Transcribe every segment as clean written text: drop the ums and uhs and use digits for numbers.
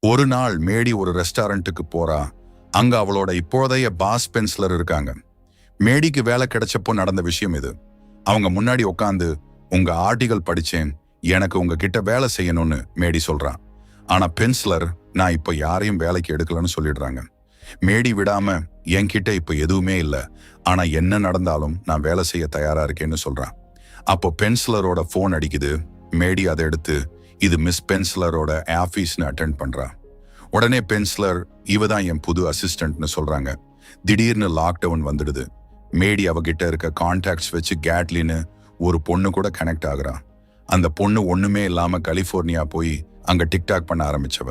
ஒரு நாள் மேடி ஒரு ரெஸ்டாரண்ட்டுக்கு போறா. அங்க அவளோட இப்போதைய பாஸ் பென்சிலர் இருக்காங்க. மேடிக்கு வேலை கிடைச்சப்போ நடந்த விஷயம் இது. அவங்க முன்னாடி உட்காந்து, உங்க ஆர்டிகல் படிச்சேன், எனக்கு உங்ககிட்ட வேலை செய்யணும்னு மேடி சொல்றான். ஆனா பென்சிலர், நான் இப்ப யாரையும் வேலைக்கு எடுக்கலன்னு சொல்லிடுறாங்க. மேடி விடாம, என்கிட்ட இப்ப எதுவுமே இல்லை, ஆனா என்ன நடந்தாலும் நான் வேலை செய்ய தயாரா இருக்கேன்னு சொல்றான். அப்போ பென்சிலரோட போன் அடிக்குது. மேடி அதை எடுத்து, இது மிஸ் பென்சிலரோட ஆபீஸ்னு அட்டென்ட் பண்றா. உடனே பென்சிலர், இவதான் என் புது அசிஸ்டன்ட்னு சொல்றாங்க. திடீர்னு லாக்டவுன் வந்துடுது. மேடி அவகிட்ட இருக்க கான்டாக்ட்ஸ் வச்சு கேட்லின்னு ஒரு பொண்ணு கூட கனெக்ட் ஆகுறா. அந்த பொண்ணு ஒண்ணுமே இல்லாம கலிபோர்னியா போய் அங்க டிக்டாக் பண்ண ஆரம்பிச்சவ.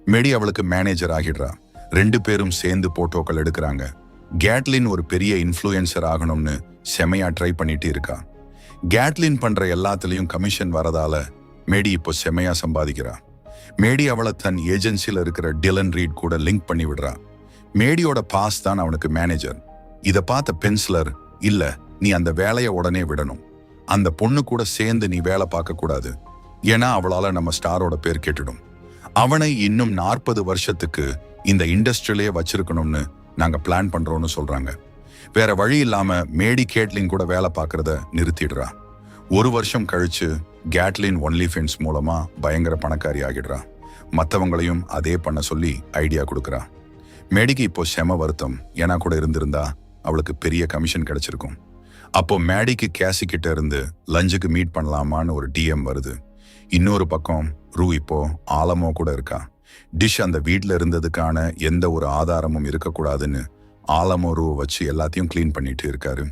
மேடி அவளுக்கு மேனேஜர் ஆகிடுறா. 2 பேரும் சேர்ந்து போட்டோக்கள் எடுக்கிறாங்க. கேட்லின் ஒரு பெரிய இன்ஃப்ளூயன்சர் ஆகணும்னு செமையா ட்ரை பண்ணிட்டு இருக்கா. கேட்லின் பண்ற எல்லாத்துலயும் கமிஷன் வரதால மேடி இப்போ செமையா சம்பாதிக்கிறா. மேடி அவளை தன் ஏஜென்சில இருக்கிற டிலன் ரீட் கூட லிங்க் பண்ணி விடுறா. மேடியோட பாஸ் தான் அவனுக்கு மேனேஜர். இத பார்த்த பென்சிலர், இல்ல, நீ அந்த வேலையை உடனே விடணும். அந்த பொண்ணு கூட சேர்ந்து நீ வேலை பார்க்க கூடாது. ஏன்னா அவளால நம்ம ஸ்டாரோட பேர் கெட்டுடும். அவனை இன்னும் 40 வருஷத்துக்கு இந்த இண்டஸ்ட்ரியிலேயே வச்சிருக்கணும்னு நாங்க பிளான் பண்றோம்னு சொல்றாங்க. வேற வழி இல்லாம மேடி கேட்லின் கூட வேலை பார்க்கறத நிறுத்திடுறா. 1 வருஷம் கழிச்சு கேட்லின் ஒன்லிஃபென்ஸ் மூலமா பயங்கர பணக்காரி ஆகிடுறா. மற்றவங்களையும் அதே பண்ண சொல்லி ஐடியா கொடுக்குறா. மேடிக்கு இப்போ செம வருத்தம். ஏன்னா கூட இருந்திருந்தா அவளுக்கு பெரிய கமிஷன் கிடைச்சிருக்கும். அப்போ மேடிக்கு கேசி கிட்ட இருந்து லஞ்சுக்கு மீட் பண்ணலாமான்னு ஒரு டிஎம் வருது. இன்னொரு பக்கம் ரூ இப்போ ஆலமோ கூட இருக்கா. டிஷ் அந்த வீட்டில் இருந்ததுக்கான எந்த ஒரு ஆதாரமும் இருக்கக்கூடாதுன்னு ஆலமோ ரூ வச்சு எல்லாத்தையும் கிளீன் பண்ணிட்டு இருக்காரு.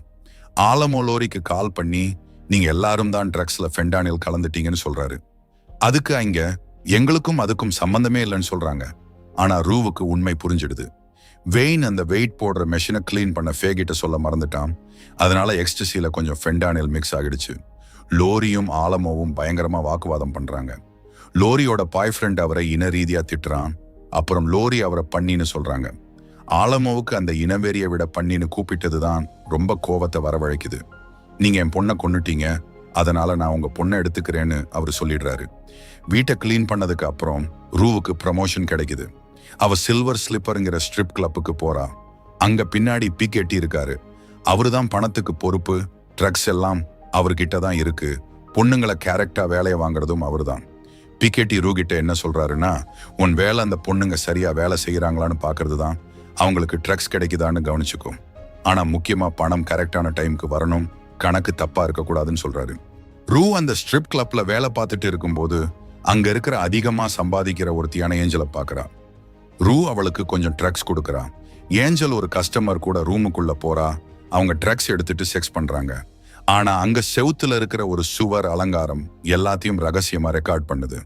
ஆலமோ லோரிக்கு கால் பண்ணி, நீங்க எல்லாரும் தான் ட்ரக்ஸ்ல ஃபென்டானில் கலந்துட்டீங்கன்னு சொல்றாரு. அதுக்கு அங்க எங்களுக்கும் அதுக்கும் சம்பந்தமே இல்லைன்னு சொல்றாங்க. ஆனா ரூவுக்கு உண்மை புரிஞ்சிடுது. வெயின் அந்த வெயிட் போடுற மெஷினை கிளீன் பண்ண ஃபேகிட்ட சொல்ல மறந்துட்டான். அதனால எக்ஸ்டசியில கொஞ்சம் ஃபென்டானில் மிக்ஸ் ஆகிடுச்சு. லோரியும் ஆலமோவும் பயங்கரமா வாக்குவாதம் பண்றாங்க. லோரியோட பாய் ஃப்ரெண்ட் அவரை இன ரீதியா திட்டுறான். அப்புறம் லோரி அவரை பண்ணின்னு சொல்றாங்க. ஆலமோவுக்கு அந்த இனவெறியை விட பண்ணின்னு கூப்பிட்டதுதான் ரொம்ப கோவத்தை வரவழைக்குது. நீங்க என் பொண்ணை கொன்னுட்டீங்க, அதனால நான் உங்க பொண்ணை எடுத்துக்கிறேன்னு அவர் சொல்லிடுறாரு. வீட்டை கிளீன் பண்ணதுக்கு அப்புறம் ரூவுக்கு ப்ரமோஷன் கிடைக்குது. அவ சில்வர் ஸ்லிப்பருங்கிற ஸ்ட்ரிப் கிளப்புக்கு போறா. அங்க பின்னாடி பிகெட்டி இருக்காரு. அவருதான் பணத்துக்கு பொறுப்பு. ட்ரக்ஸ் எல்லாம் அவர்கிட்ட தான் இருக்கு. பொண்ணுங்களை கேரக்டா வேலையை வாங்குறதும் அவர்தான். பிகெட்டி ரூ கிட்ட என்ன சொல்றாருன்னா, உன் வேலை அந்த பொண்ணுங்க சரியா வேலை செய்யறாங்களான்னு பாக்குறது தான். அவங்களுக்கு ட்ரக்ஸ் கிடைக்குதான்னு கவனிச்சுக்கும். ஆனா முக்கியமா பணம் கரெக்டான டைமுக்கு வரணும், கணக்கு தப்பா இருக்கக்கூடாதுன்னு சொல்றாரு. ரூ அந்த ஸ்ட்ரிப் கிளப்ல வேலை பார்த்துட்டு இருக்கும்போது அங்க இருக்கிற அதிகமா சம்பாதிக்கிற ஒருத்தியான ஏஞ்சலை பாக்குறா. ரூ அவளுக்கு கொஞ்சம் ட்ரக்ஸ் கொடுக்கறா. ஏஞ்சல் ஒரு கஸ்டமர் கூட ரூமுக்குள்ள போறா. அவங்க ட்ரக்ஸ் எடுத்துட்டு செக்ஸ் பண்றாங்க. ஆனா அங்க செவுத்துல இருக்கிற ஒரு சுவர் அலங்காரம் எல்லாத்தையும் ரகசியமா ரெக்கார்ட் பண்ணுது.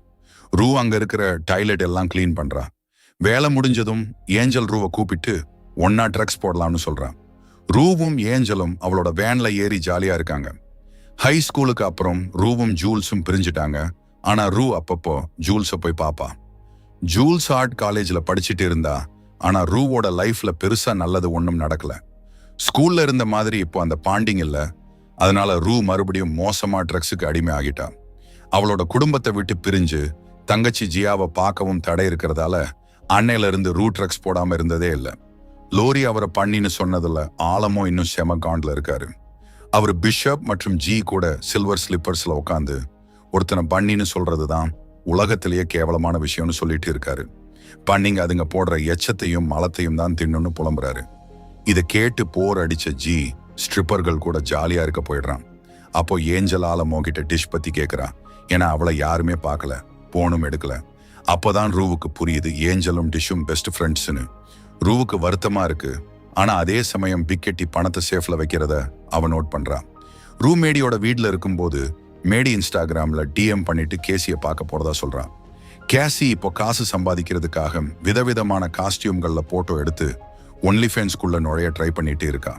ரூ அங்க இருக்கிற டாய்லெட் எல்லாம் கிளீன் பண்றா. வேலை முடிஞ்சதும் ஏஞ்சல் ரூவை கூப்பிட்டு ஒன்னா ட்ரக்ஸ் போடலாம்னு சொல்றான். ரூவும் ஏஞ்சலும் அவளோட வேன்ல ஏறி ஜாலியா இருக்காங்க. ஹை ஸ்கூலுக்கு அப்புறம் ரூவும் ஜூல்ஸும் பிரிஞ்சுட்டாங்க. ஆனா ரூ அப்பப்போ ஜூல்ஸை போய் பாப்பா. ஜூல்ஸ் ஆர்ட் காலேஜ்ல படிச்சுட்டு இருந்தா. ஆனா ரூவோட லைஃப்ல பெருசா நல்லது ஒன்றும் நடக்கல. ஸ்கூல்ல இருந்த மாதிரி இப்போ அந்த பாண்டிங் இல்ல. அதனால ரூ மறுபடியும் மோசமா ட்ரக்ஸுக்கு அடிமை ஆகிட்டா. அவளோட குடும்பத்தை விட்டு பிரிஞ்சு தங்கச்சி ஜியாவை பார்க்கவும் தடை இருக்கிறதால அன்னையில இருந்து ரூ ட்ரக்ஸ் போடாம இருந்ததே இல்லை. லோரி அவரை பண்ணின்னு சொன்னதுல ஆலமோ இன்னும் செம காண்ட்ல இருக்காரு. அவர் பிஷப் மற்றும் ஜி கூட சில்வர் ஸ்லிப்பர்ஸ்ல உட்காந்து ஒருத்தனை பண்ணின்னு சொல்றதுதான் உலகத்திலேயே கேவலமான விஷயம்னு சொல்லிட்டு இருக்காரு. பண்ணிங்க அதுங்க போடுற எச்சத்தையும் மலத்தையும் தான் தின்னுன்னு புலம்புறாரு. இதை கேட்டு போர் அடிச்ச ஜி ஸ்ட்ரிப்பர்கள் கூட ஜாலியா இருக்க போயிடுறான். அப்போ ஏஞ்சல் ஆலமோ கிட்ட டிஷ் பத்தி கேட்கிறா. ஏன்னா அவளை யாருமே பார்க்கல, போனும் எடுக்கல. அப்போதான் ரூவுக்கு புரியுது ஏஞ்சலும் டிஷ்ஷும் பெஸ்ட் ஃப்ரெண்ட்ஸ்னு. ரூவுக்கு வருத்தமா இருக்கு. ஆனா அதே சமயம் பிக்கெட்டி பணத்தை சேஃப்ல வைக்கிறத அவன் நோட் பண்றான். ரூ மேடியோட வீட்ல இருக்கும்போது மேடி இன்ஸ்டாகிராம்ல டிஎம் பண்ணிட்டு கேசியை பார்க்க போறதா சொல்றான். கேசி இப்போ காசு சம்பாதிக்கிறதுக்காக விதவிதமான காஸ்டியூம்கள்ல போட்டோ எடுத்து ஒன்லிஃபென்ஸ்குள்ள நுழைய ட்ரை பண்ணிட்டு இருக்கா.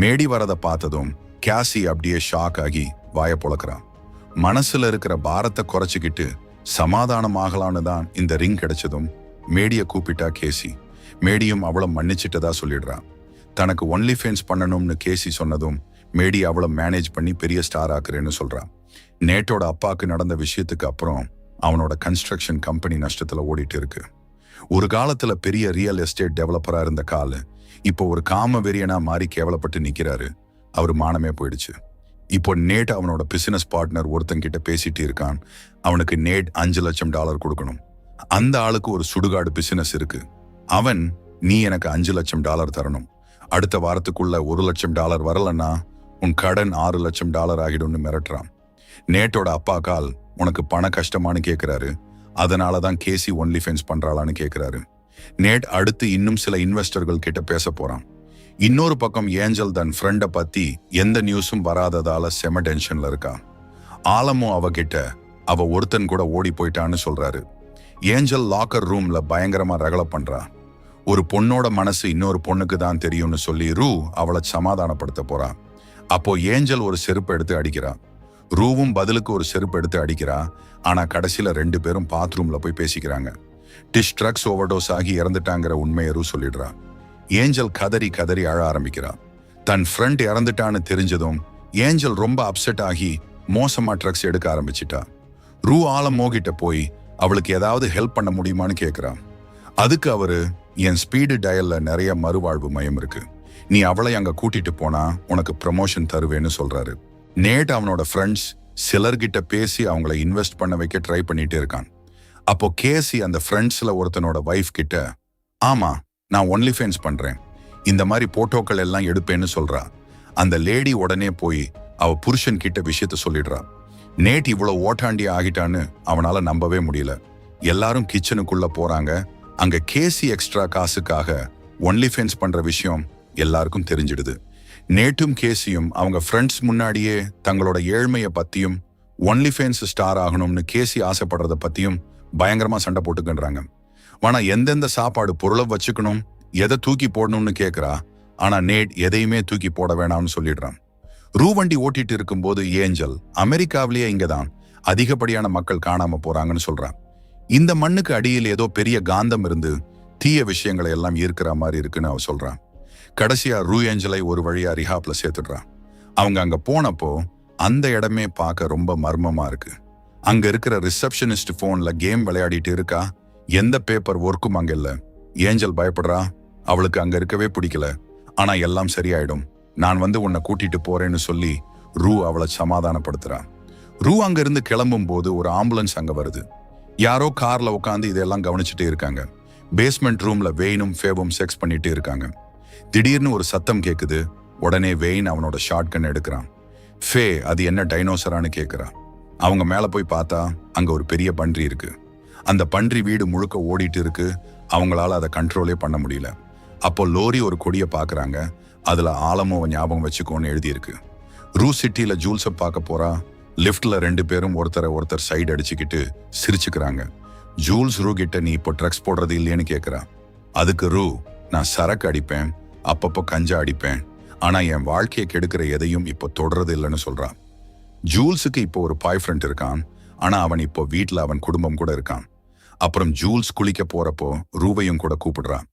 மேடி வரதை பார்த்ததும் கேசி அப்படியே ஷாக் ஆகி வாய பொளக்குறான். மனசுல இருக்கிற பாரத்தை குறைச்சிக்கிட்டு சமாதானமாகலான்னு தான் இந்த ரிங் கிடைச்சதும் மேடியை கூப்பிட்டா கேசி. மேடியும் அவளை மன்னிச்சிட்டதா சொல்லிடுறான். தனக்கு ஒன்லிஃபென்ஸ் பண்ணணும்னு கேசி சொன்னதும் மேடி அவளை மேனேஜ் பண்ணி பெரிய ஸ்டார் ஆக்குறேன்னு சொல்றான். நேட்டோட அப்பாவுக்கு நடந்த விஷயத்துக்கு அப்புறம் அவனோட கன்ஸ்ட்ரக்ஷன் கம்பெனி நஷ்டத்துல ஓடிட்டு இருக்கு. ஒரு காலத்துல பெரிய ரியல் எஸ்டேட் டெவலப்பரா இருந்த காலு இப்போ ஒரு காம வெறியனா மாறி கேவலப்பட்டு நிக்கிறாரு. அவரு மானமே போயிடுச்சு. இப்போ நேட் அவனோட பிசினஸ் பார்ட்னர் ஒருத்தங்கிட்ட பேசிட்டு இருக்கான். அவனுக்கு நேட் $5 லட்சம் கொடுக்கணும். அந்த ஆளுக்கு ஒரு சுடுகாடு பிசினஸ் இருக்கு. அவன், நீ எனக்கு $5 லட்சம் தரணும். அடுத்த வாரத்துக்குள்ள $1 லட்சம் வரலன்னா உன் கடன் $6 லட்சம் ஆகிடும்னு மிரட்டுறான். நேட்டோட அப்பா கால் உனக்கு பண கஷ்டமானு கேட்கிறாரு. அதனாலதான் கேசி ஒன்லி ஃபென்ஸ் பண்றாளான்னு கேட்கிறாரு. நேட் அடுத்து இன்னும் சில இன்வெஸ்டர்கள் கிட்ட பேச போறான். இன்னொரு பக்கம் ஏஞ்சல் தன் ஃப்ரெண்டை பத்தி எந்த நியூஸும் வராததால செம டென்ஷன்ல இருக்கா. ஆலமும் அவகிட்ட அவ ஒருத்தன் கூட ஓடி போயிட்டான்னு சொல்றாரு. ஏஞ்சல் லாக்கர் ரூம்ல பயங்கரமா ரகலை பண்றா. ஒரு பொண்ணோட மனசு இன்னொரு பொண்ணுக்கு தான் தெரியும்னு சொல்லி ரூ அவளை சமாதானப்படுத்த போறா. அப்போ ஏஞ்சல் ஒரு செருப்பு எடுத்து அடிக்கிறா. ரூவும் பதிலுக்கு ஒரு செருப்பு எடுத்து அடிக்கிறா. ஆனா கடைசியில 2 பேரும் பாத்ரூம்ல போய் பேசிக்கிறாங்க. டிஷ் ட்ரக்ஸ் ஓவர்டோஸ் ஆகி இறந்துட்டாங்கிற உண்மையை ரூ சொல்லிடுறா. ஏஞ்சல் கதறி கதறி அழ ஆரம்பிக்கிறா. தன் ஃப்ரெண்ட் இறந்துட்டான்னு தெரிஞ்சதும் ஏஞ்சல் ரொம்ப அப்செட் ஆகி மோசமா ட்ரக்ஸ் எடுக்க ஆரம்பிச்சிட்டா. ரூ ஆலமோகிட்ட போய் அவளுக்கு ஏதாவது ஹெல்ப் பண்ண முடியுமான்னு கேட்கிறா. அதுக்கு அவரு, என் ஸ்பீடு டயல்ல நிறைய மறுவாழ்வு மையம் இருக்கு, நீ அவளை அங்க கூட்டிட்டு போனா உனக்கு ப்ரமோஷன் தருவேன்னு சொல்றாரு. நேட் அவனோட ஃப்ரெண்ட்ஸ் சிலர்கிட்ட பேசி அவங்கள இன்வெஸ்ட் பண்ண வைக்க ட்ரை பண்ணிட்டு இருக்கான். அப்போ கேசி அந்த ஃப்ரெண்ட்ஸ்ல ஒருத்தனோட வைஃப் கிட்ட, ஆமா நான் ஒன்லி ஃபென்ஸ் பண்றேன், இந்த மாதிரி போட்டோக்கள் எல்லாம் எடுப்பேன்னு சொல்றா. அந்த லேடி உடனே போய் அவ புருஷன் கிட்ட விஷயத்த சொல்லிடுறா. நேட் இவ்வளவு ஓட்டாண்டியா ஆகிட்டான்னு அவனால நம்பவே முடியல. எல்லாரும் கிச்சனுக்குள்ள போறாங்க. அங்க கேசி எக்ஸ்ட்ரா காசுக்காக ஒன்லி ஃபென்ஸ் பண்ற விஷயம் எல்லாருக்கும் தெரிஞ்சிடுது. நேட்டும் கேசியும் அவங்க ஃப்ரெண்ட்ஸ் முன்னாடியே தங்களோட ஏழ்மையை பத்தியும் ஒன்லி ஃபென்ஸ் ஸ்டார் ஆகணும்னு கேசி ஆசைப்படுறத பத்தியும் பயங்கரமா சண்டை போட்டுக்கின்றாங்க. ஆனா எந்தெந்த சாப்பாடு பொருளை வச்சுக்கணும், எதை தூக்கி போடணும்னு கேட்கிறா. ஆனா நேட் எதையுமே தூக்கி போட வேணாம்னு சொல்லிடுறான். ரூ வண்டி ஓட்டிட்டு இருக்கும்போது ஏஞ்சல், அமெரிக்காவிலேயே இங்கதான் அதிகப்படியான மக்கள் காணாம போறாங்கன்னு சொல்றான். இந்த மண்ணுக்கு அடியில் ஏதோ பெரிய காந்தம் இருந்து தீய விஷயங்களை எல்லாம் ஈர்க்கிற மாதிரி இருக்குன்னு அவ சொல்றான். கடைசியா ரூ ஏஞ்சலை ஒரு வழியா ரிஹாப்ல சேர்த்துடுறான். அவங்க அங்க போனப்போ அந்த இடமே பார்க்க ரொம்ப மர்மமா இருக்கு. அங்க இருக்கிற ரிசப்ஷனிஸ்ட் போன்ல கேம் விளையாடிட்டு இருக்கா. எந்த பேப்பர் ஒர்க்கும் அங்க இல்ல. ஏஞ்சல் பயப்படுறா. அவளுக்கு அங்க இருக்கவே பிடிக்கல. ஆனா எல்லாம் சரியாயிடும், நான் வந்து உன்னை கூட்டிட்டு போறேன்னு சொல்லி ரூ அவளை சமாதானப்படுத்துறா. ரூ அங்க இருந்து கிளம்பும் போது ஒரு ஆம்புலன்ஸ் அங்க வருது. யாரோ கார்ல உட்காந்து இதெல்லாம் கவனிச்சுட்டே இருக்காங்க. பேஸ்மெண்ட் ரூம்ல வெயினும் ஃபேவும் செக்ஸ் பண்ணிட்டு இருக்காங்க. திடீர்னு ஒரு சத்தம் கேக்குது. உடனே வெயின் அவனோட ஷார்ட் கன் எடுக்கிறான். ஃபே அது என்ன டைனோசரான்னு கேட்கிறான். அவங்க மேல போய் பார்த்தா அங்க ஒரு பெரிய பன்றி இருக்கு. அந்த பன்றி வீடு முழுக்க ஓடிட்டு இருக்கு. அவங்களால அதை கண்ட்ரோலே பண்ண முடியல. அப்போ லோரி ஒரு கொடியை பாக்குறாங்க. அதுல ஆலமோ ஞாபகம் வச்சுக்கோன்னு எழுதியிருக்கு. ரூ சிட்டியில ஜூல்ஸை பார்க்க போறா. லிஃப்ட்ல 2 பேரும் ஒருத்தர் சைடு அடிச்சுக்கிட்டு சிரிச்சுக்கிறாங்க. ஜூல்ஸ் ரூ கிட்ட, நீ இப்போ ட்ரக்ஸ் போடுறது இல்லையேன்னு கேட்கிறா. அதுக்கு ரூ, நான் சரக்கு அடிப்பேன், அப்பப்போ கஞ்சா அடிப்பேன், ஆனா என் வாழ்க்கையை கெடுக்கிற எதையும் இப்போ தொடறது இல்லைன்னு சொல்றான். ஜூல்ஸுக்கு இப்போ ஒரு பாய் ஃப்ரெண்ட் இருக்கான். ஆனா அவன் இப்போ வீட்டுல அவன் குடும்பம் கூட இருக்கான். அப்புறம் ஜூல்ஸ் குளிக்க போறப்போ ரூவையும் கூட கூப்பிடுறான்.